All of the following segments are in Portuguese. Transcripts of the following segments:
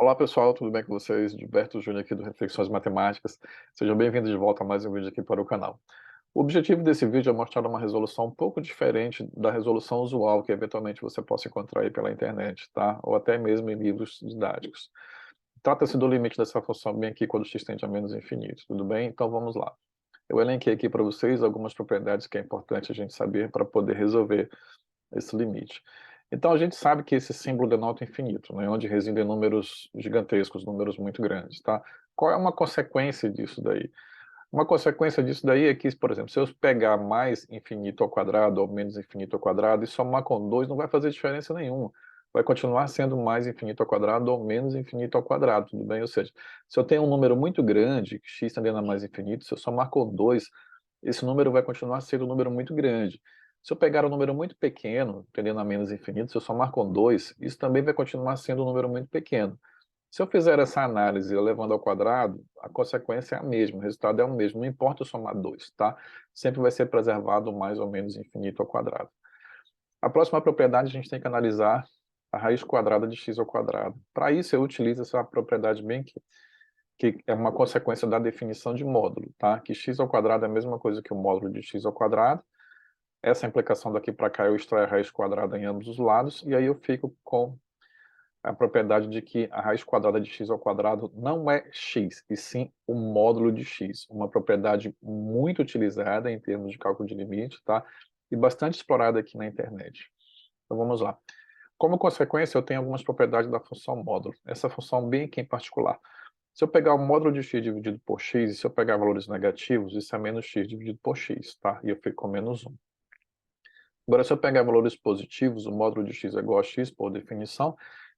Olá pessoal, tudo bem com vocês? Gilberto Júnior aqui do Reflexões Matemáticas. Sejam bem-vindos de volta a mais um vídeo aqui para o canal. O objetivo desse vídeo é mostrar uma resolução um pouco diferente da resolução usual que eventualmente você possa encontrar aí pela internet, tá? Ou até mesmo em livros didáticos. Trata-se do limite dessa função bem aqui quando x tende a menos infinito, tudo bem? Então vamos lá. Eu elenquei aqui para vocês algumas propriedades que é importante a gente saber para poder resolver esse limite. Então a gente sabe que esse símbolo denota infinito, né, onde residem números gigantescos, números muito grandes, tá? Qual é uma consequência disso daí? Uma consequência disso daí é que, por exemplo, se eu pegar mais infinito ao quadrado ou menos infinito ao quadrado e somar com 2 não vai fazer diferença nenhuma. Vai continuar sendo mais infinito ao quadrado ou menos infinito ao quadrado, tudo bem? Ou seja, se eu tenho um número muito grande, x tendendo a mais infinito, se eu somar com 2 esse número vai continuar sendo um número muito grande. Se eu pegar um número muito pequeno, tendendo a menos infinito, se eu somar com 2, isso também vai continuar sendo um número muito pequeno. Se eu fizer essa análise levando ao quadrado, a consequência é a mesma, o resultado é o mesmo, não importa eu somar 2, tá? Sempre vai ser preservado mais ou menos infinito ao quadrado. A próxima propriedade a gente tem que analisar a raiz quadrada de x ao quadrado. Para isso eu utilizo essa propriedade bem aqui, que é uma consequência da definição de módulo, tá? Que x ao quadrado é a mesma coisa que o módulo de x ao quadrado. Essa implicação daqui para cá eu extraio a raiz quadrada em ambos os lados, e aí eu fico com a propriedade de que a raiz quadrada de x ao quadrado não é x, e sim o módulo de x. Uma propriedade muito utilizada em termos de cálculo de limite, tá? E bastante explorada aqui na internet. Então vamos lá. Como consequência, eu tenho algumas propriedades da função módulo. Essa função bem aqui em particular. Se eu pegar o módulo de x dividido por x, e se eu pegar valores negativos, isso é menos x dividido por x, tá? E eu fico com menos 1. Agora, se eu pegar valores positivos, o módulo de x é igual a x, por definição,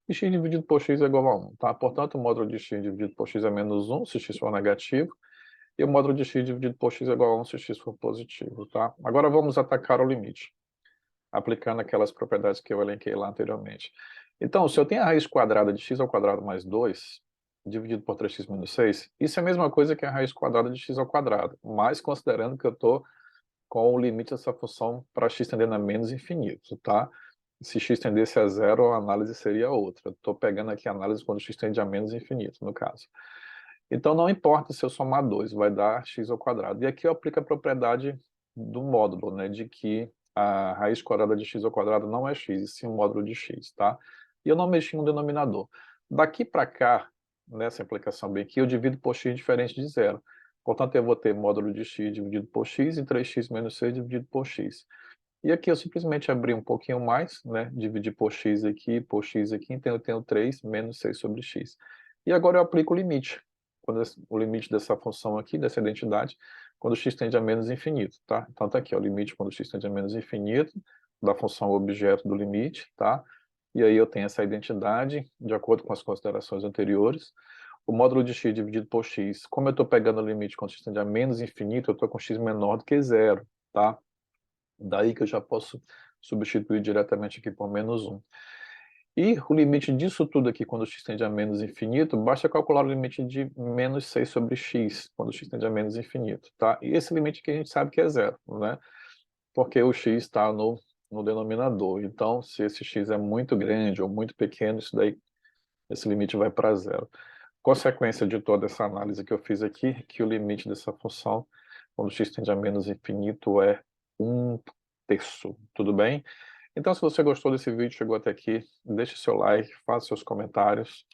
e x dividido por x é igual a 1, tá? Portanto, o módulo de x dividido por x é menos 1, se x for negativo, e o módulo de x dividido por x é igual a 1, se x for positivo, tá? Agora vamos atacar o limite, aplicando aquelas propriedades que eu elenquei lá anteriormente. Então, se eu tenho a raiz quadrada de x ao quadrado mais 2, dividido por 3x menos 6, isso é a mesma coisa que a raiz quadrada de x ao quadrado, mas considerando que eu estou com o limite dessa função para x tendendo a menos infinito, tá? Se x tendesse a zero, a análise seria outra. Estou pegando aqui a análise quando x tende a menos infinito, no caso. Então não importa se eu somar 2, vai dar x ao quadrado. E aqui eu aplico a propriedade do módulo, né, de que a raiz quadrada de x ao quadrado não é x, e sim o módulo de x, tá? E eu não mexi no denominador. Daqui para cá, nessa implicação bem aqui, eu divido por x diferente de zero. Portanto, eu vou ter módulo de x dividido por x e 3x menos 6 dividido por x. E aqui eu simplesmente abri um pouquinho mais, né? Dividir por x aqui, então eu tenho 3 menos 6 sobre x. E agora eu aplico o limite. O limite dessa função aqui, dessa identidade, quando x tende a menos infinito, tá? Então tá aqui, ó, o limite quando x tende a menos infinito, da função objeto do limite, tá? E aí eu tenho essa identidade, de acordo com as considerações anteriores. O módulo de x dividido por x, como eu estou pegando o limite quando x tende a menos infinito, eu estou com x menor do que zero, tá? Daí que eu já posso substituir diretamente aqui por menos 1. E o limite disso tudo aqui, quando x tende a menos infinito, basta calcular o limite de menos 6 sobre x, quando x tende a menos infinito, tá? E esse limite aqui a gente sabe que é zero, né? Porque o x está no denominador. Então, se esse x é muito grande ou muito pequeno, esse limite vai para zero. Consequência de toda essa análise que eu fiz aqui, é que o limite dessa função, quando x tende a menos infinito, é 1/3, tudo bem? Então, se você gostou desse vídeo, chegou até aqui, deixe seu like, faça seus comentários,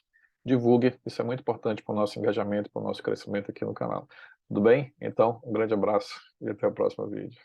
divulgue, isso é muito importante para o nosso engajamento, para o nosso crescimento aqui no canal. Tudo bem? Então, um grande abraço e até o próximo vídeo.